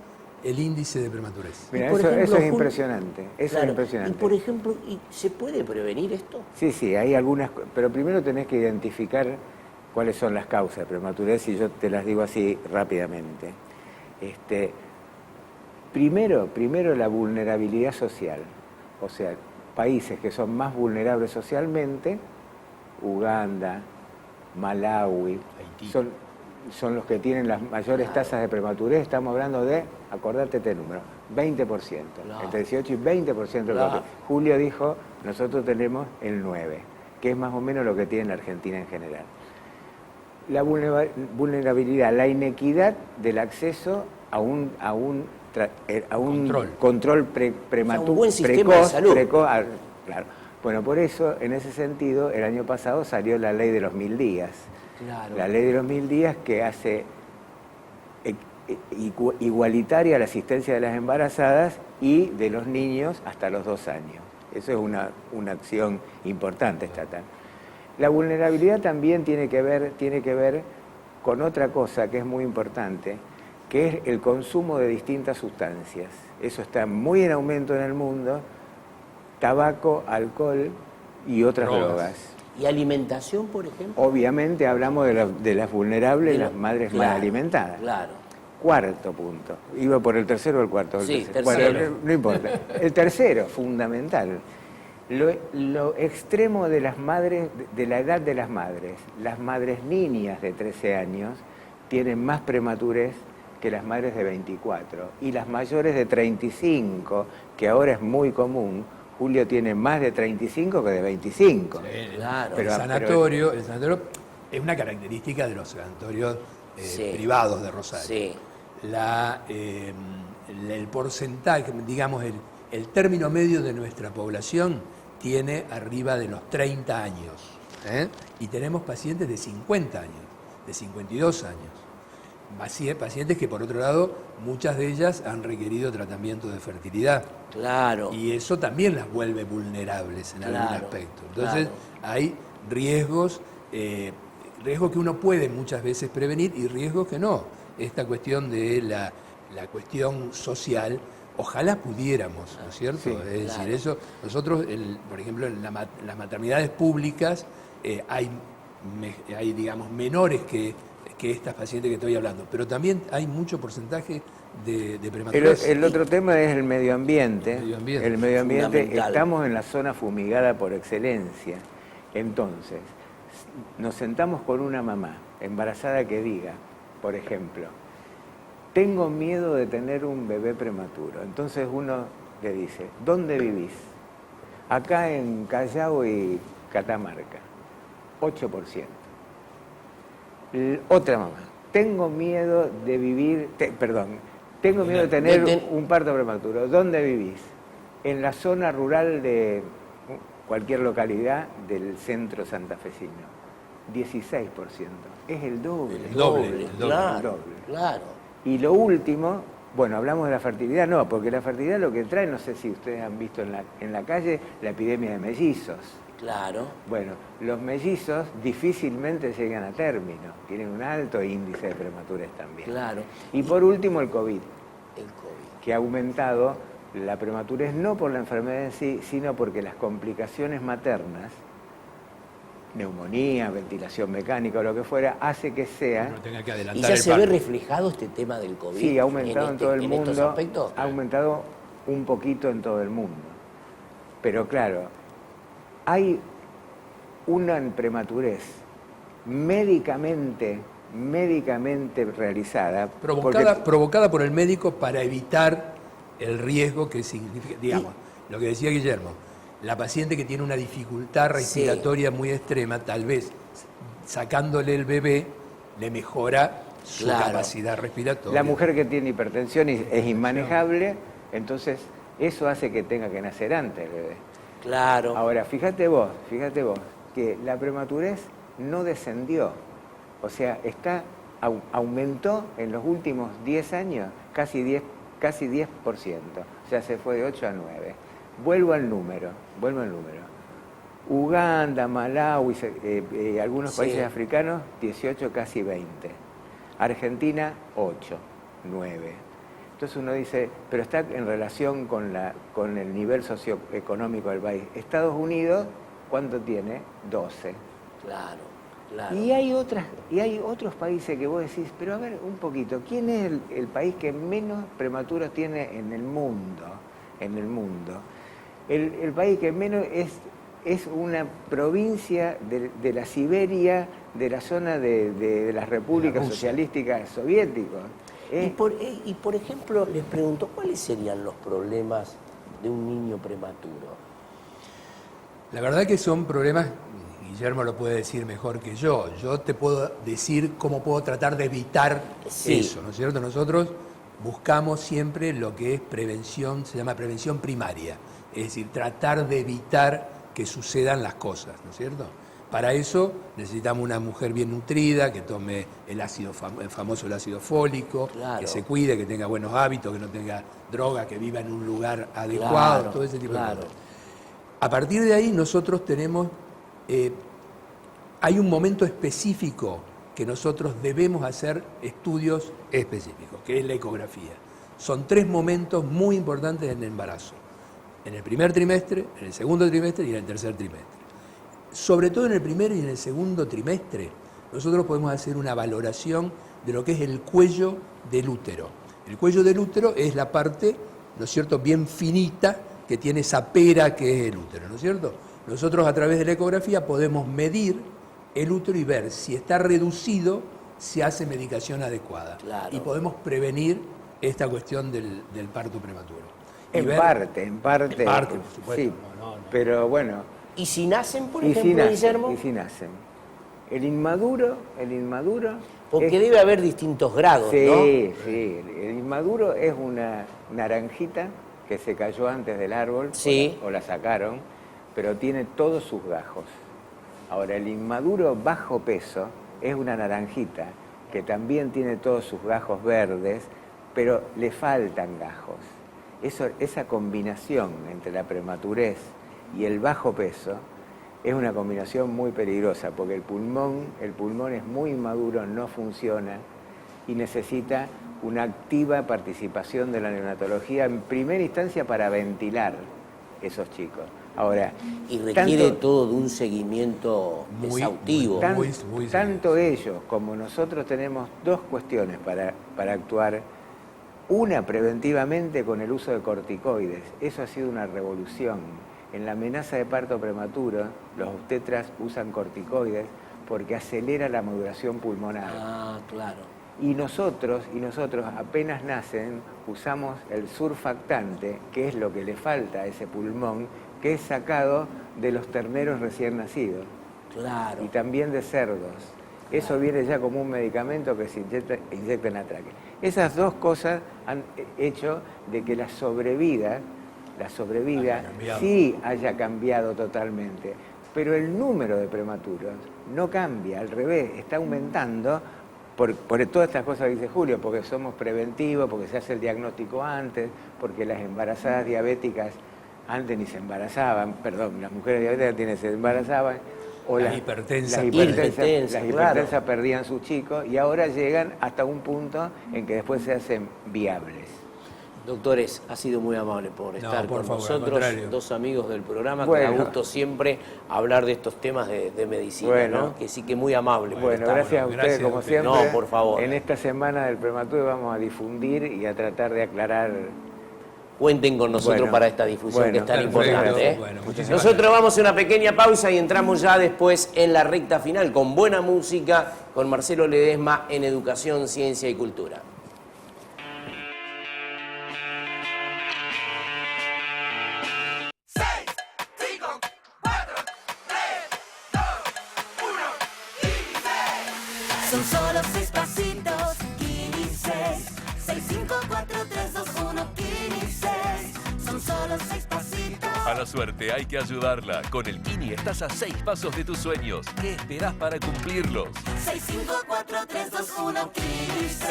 el índice de prematurez. Mira, por eso ejemplo, es impresionante. Eso Claro. es impresionante. Y por ejemplo, ¿se puede prevenir esto? Sí, hay algunas, pero primero tenés que identificar cuáles son las causas de prematurez y yo te las digo así rápidamente. Primero la vulnerabilidad social, o sea, países que son más vulnerables socialmente, Uganda, Malawi, son los que tienen las mayores tasas de prematurez. Estamos hablando de, acordate este número, 20%, entre 18 y 20% de lo que Julio dijo, nosotros tenemos el 9%, que es más o menos lo que tiene la Argentina en general. La vulnerabilidad, la inequidad del acceso a un control prematuro, un buen sistema de salud. Claro. Bueno, por eso, en ese sentido, el año pasado salió la ley de los 1000 días. Claro. La ley de los 1000 días que hace igualitaria la asistencia de las embarazadas y de los niños hasta los 2 años. Eso es una acción importante estatal. La vulnerabilidad también tiene que ver con otra cosa que es muy importante, que es el consumo de distintas sustancias. Eso está muy en aumento en el mundo, tabaco, alcohol y otras drogas. ¿Y alimentación, por ejemplo? Obviamente hablamos de las vulnerables, Pero, las madres claro, mal alimentadas. Claro. Cuarto punto. ¿Iba por el tercero o el cuarto? Sí, tercero. Bueno, no importa. El tercero, fundamental. Lo extremo de las madres, de la edad de las madres niñas de 13 años tienen más prematurez que las madres de 24. Y las mayores de 35, que ahora es muy común, Julio tiene más de 35 que de 25. Sí, claro. El sanatorio es una característica de los sanatorios privados de Rosario. Sí. El porcentaje, digamos, el término medio de nuestra población tiene arriba de los 30 años. Y tenemos pacientes de 50 años, de 52 años. Pacientes que, por otro lado, muchas de ellas han requerido tratamiento de fertilidad. Claro. Y eso también las vuelve vulnerables en algún aspecto. Entonces, claro. hay riesgos que uno puede muchas veces prevenir y riesgos que no. Esta cuestión de la cuestión social, ojalá pudiéramos, ¿no es cierto? Sí, Es claro. decir, eso, nosotros, por ejemplo, en las maternidades públicas hay digamos, menores que que estas pacientes que estoy hablando. Pero también hay mucho porcentaje de prematurez. El otro tema es el medio ambiente. El medio ambiente, Fundamental. estamos en la zona fumigada por excelencia. Entonces, nos sentamos con una mamá embarazada que diga, por ejemplo, tengo miedo de tener un bebé prematuro. Entonces uno le dice, ¿dónde vivís? Acá en Callao y Catamarca, 8%. Otra mamá, tengo miedo de vivir, tengo miedo de tener un parto prematuro. ¿Dónde vivís? En la zona rural de cualquier localidad del centro santafesino. 16%. Es el doble. El doble. Claro. Y lo último, bueno, hablamos de la fertilidad, no, porque la fertilidad lo que trae, no sé si ustedes han visto en la calle, la epidemia de mellizos. Claro. Bueno, los mellizos difícilmente llegan a término, tienen un alto índice de prematurez también. Claro. Y por último el COVID, El COVID. que ha aumentado la prematurez no por la enfermedad en sí, sino porque las complicaciones maternas, neumonía, ventilación mecánica o lo que fuera, hace que sea... No tenga que ¿Y adelantar ya el se ve parto. reflejado este tema del COVID? Sí, ha aumentado en todo el estos mundo, aspectos? ha aumentado un poquito en todo el mundo. Pero claro, hay una prematurez médicamente realizada, Provocada por el médico para evitar el riesgo que significa, digamos, lo que decía Guillermo, la paciente que tiene una dificultad respiratoria muy extrema, tal vez sacándole el bebé le mejora su capacidad respiratoria. La mujer que tiene hipertensión es inmanejable, entonces eso hace que tenga que nacer antes el bebé. Claro. Ahora, fíjate vos, que la prematurez no descendió. O sea, aumentó en los últimos 10 años casi 10%. O sea, se fue de 8 a 9. Vuelvo al número. Uganda, Malawi, algunos países africanos, 18, casi 20. Argentina, 8, 9. Entonces uno dice, pero está en relación con el nivel socioeconómico del país. Estados Unidos, ¿cuánto tiene? 12. Claro. Y hay otros países que vos decís, pero a ver, un poquito, ¿quién es el país que menos prematuros tiene en el mundo? El país que menos es una provincia de la Siberia, de la zona de las repúblicas socialísticas soviéticas. Y por ejemplo, les pregunto, ¿cuáles serían los problemas de un niño prematuro? La verdad que son problemas, Guillermo lo puede decir mejor que yo te puedo decir cómo puedo tratar de evitar eso, ¿no es cierto? Nosotros buscamos siempre lo que es prevención, se llama prevención primaria, es decir, tratar de evitar que sucedan las cosas, ¿no es cierto? Para eso necesitamos una mujer bien nutrida, que tome el famoso ácido fólico, que se cuide, que tenga buenos hábitos, que no tenga droga, que viva en un lugar adecuado, todo ese tipo de cosas. A partir de ahí nosotros tenemos, hay un momento específico que nosotros debemos hacer estudios específicos, que es la ecografía. Son 3 momentos muy importantes en el embarazo. En el primer trimestre, en el segundo trimestre y en el tercer trimestre. Sobre todo en el primero y en el segundo trimestre, nosotros podemos hacer una valoración de lo que es el cuello del útero. El cuello del útero es la parte, ¿no es cierto?, bien finita, que tiene esa pera que es el útero, ¿no es cierto? Nosotros a través de la ecografía podemos medir el útero y ver si está reducido, se hace medicación adecuada. Y podemos prevenir esta cuestión del parto prematuro. En parte, por supuesto. Sí, pero bueno. ¿Y si nacen, por ejemplo, Guillermo? Y si nacen. El inmaduro... Porque debe haber distintos grados, ¿no? Sí. El inmaduro es una naranjita que se cayó antes del árbol, o la sacaron, pero tiene todos sus gajos. Ahora, el inmaduro bajo peso es una naranjita que también tiene todos sus gajos verdes, pero le faltan gajos. Esa combinación entre la prematurez y el bajo peso es una combinación muy peligrosa, porque el pulmón es muy inmaduro, no funciona y necesita una activa participación de la neonatología en primera instancia para ventilar esos chicos. Ahora, y requiere todo de un seguimiento exhaustivo. Tanto ellos como nosotros tenemos dos cuestiones para actuar. Una, preventivamente, con el uso de corticoides. Eso ha sido una revolución. En la amenaza de parto prematuro, los obstetras usan corticoides porque acelera la maduración pulmonar. Ah, claro. Y nosotros apenas nacen, usamos el surfactante, que es lo que le falta a ese pulmón, que es sacado de los terneros recién nacidos. Claro. Y también de cerdos. Eso viene ya como un medicamento que se inyecta en la tráquea. Esas dos cosas han hecho de que la sobrevida sí haya cambiado totalmente. Pero el número de prematuros no cambia, al revés, está aumentando por todas estas cosas que dice Julio, porque somos preventivos, porque se hace el diagnóstico antes, porque las embarazadas diabéticas antes ni se embarazaban, perdón, las mujeres diabéticas se embarazaban, o las hipertensas perdían sus chicos y ahora llegan hasta un punto en que después se hacen viables. Doctores, ha sido muy amable por estar con nosotros, dos amigos del programa, Bueno. que da gusto siempre hablar de estos temas de medicina, Bueno. ¿no? Que sí que muy amable. por Bueno, estar. gracias a ustedes como siempre. No, por favor. En esta semana del prematuro vamos a difundir y a tratar de aclarar. Cuenten con nosotros para esta difusión que es tan importante. ¿eh? Nosotros vamos a una pequeña pausa y entramos ya después en la recta final con buena música, con Marcelo Ledesma en Educación, Ciencia y Cultura. Son solo 6 pasitos, 15, 6, 5, 4, 3, 2, 1, 15. Son solo 6 pasitos. A la suerte hay que ayudarla. Con el Kini estás a 6 pasos de tus sueños. ¿Qué esperás para cumplirlos? 6, 5, 4, 3, 2, 1, 15.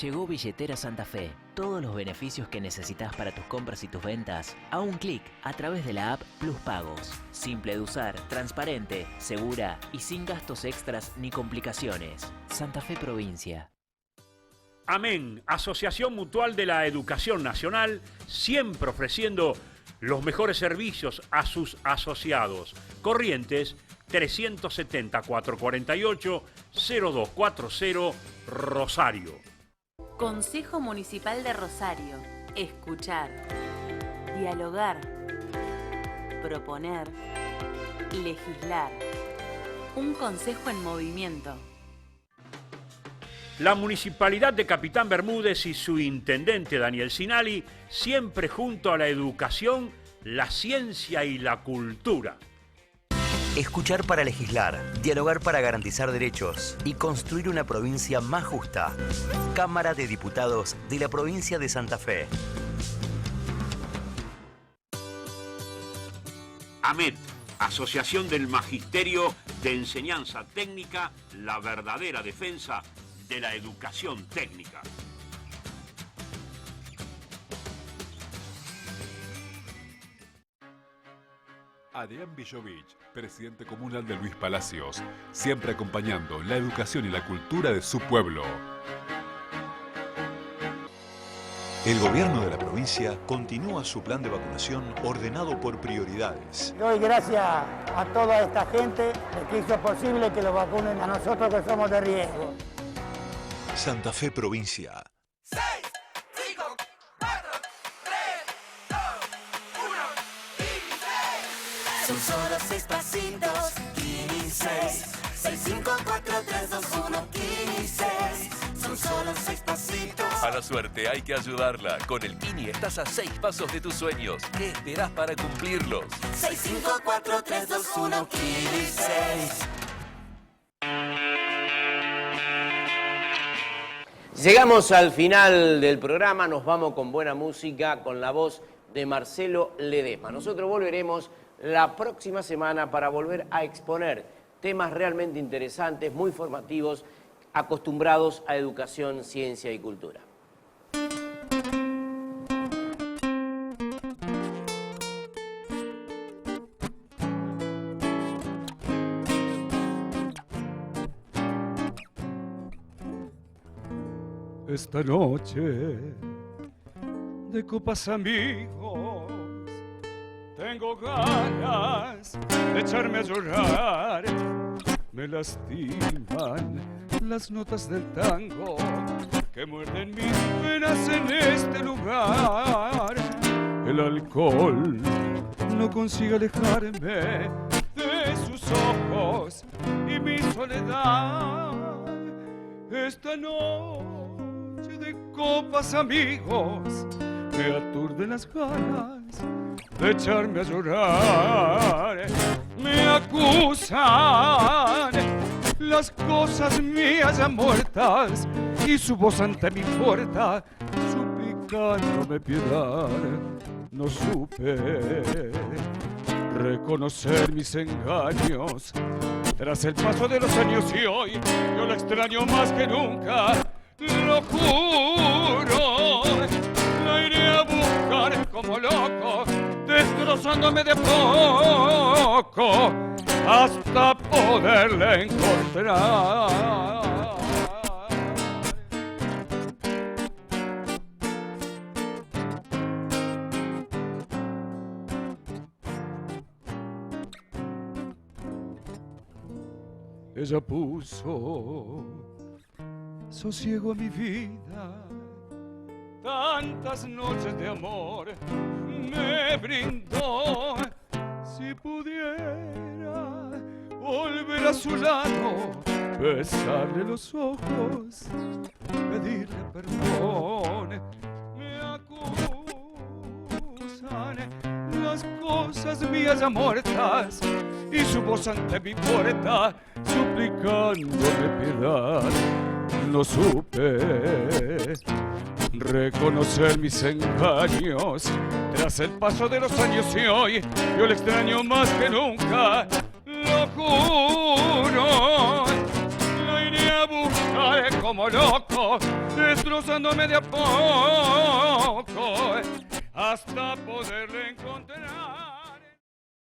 Llegó Billetera Santa Fe. Todos los beneficios que necesitas para tus compras y tus ventas a un clic a través de la app Plus Pagos. Simple de usar, transparente, segura y sin gastos extras ni complicaciones. Santa Fe Provincia. Amén, Asociación Mutual de la Educación Nacional, siempre ofreciendo los mejores servicios a sus asociados. Corrientes 370-448-0240, Rosario. Consejo Municipal de Rosario. Escuchar. Dialogar. Proponer. Legislar. Un consejo en movimiento. La Municipalidad de Capitán Bermúdez y su intendente Daniel Sinali, siempre junto a la educación, la ciencia y la cultura. Escuchar para legislar, dialogar para garantizar derechos y construir una provincia más justa. Cámara de Diputados de la provincia de Santa Fe. AMET, Asociación del Magisterio de Enseñanza Técnica, la verdadera defensa de la educación técnica. Adrián Villovich, presidente comunal de Luis Palacios, siempre acompañando la educación y la cultura de su pueblo. El gobierno de la provincia continúa su plan de vacunación ordenado por prioridades. Doy gracias a toda esta gente que hizo posible que lo vacunen a nosotros que somos de riesgo. Santa Fe Provincia. 6, 5, 4, 3, 2, 1, 15. Son solo 6 pasitos, 15. 6, 5, 4, 3, 2, 1, 15. Son solo 6 pasitos. A la suerte hay que ayudarla. Con el Kini estás a 6 pasos de tus sueños. ¿Qué esperás para cumplirlos? 6, 5, 4, 3, 2, 1, 15. Llegamos al final del programa, nos vamos con buena música, con la voz de Marcelo Ledesma. Nosotros volveremos la próxima semana para volver a exponer temas realmente interesantes, muy formativos, acostumbrados a educación, ciencia y cultura. Esta noche de copas amigos tengo ganas de echarme a llorar. Me lastiman las notas del tango que muerden mis penas en este lugar. El alcohol no consigue alejarme de sus ojos y mi soledad. Esta noche de copas, amigos, me aturden las ganas de echarme a llorar. Me acusan las cosas mías ya muertas y su voz ante mi puerta suplicándome piedad. No supe reconocer mis engaños tras el paso de los años y hoy yo lo extraño más que nunca. Lo juro, la iré a buscar como loco, destrozándome de poco hasta poderla encontrar. Ella puso sosiego a mi vida, tantas noches de amor me brindó. Si pudiera volver a su lado, besarle los ojos, pedirle perdón. Me acusan las cosas mías ya muertas y su voz ante mi puerta suplicándome piedad. No supe reconocer mis engaños tras el paso de los años y hoy yo le extraño más que nunca. Lo juro, la iré a buscar como loco, destrozándome de a poco hasta poderle encontrar.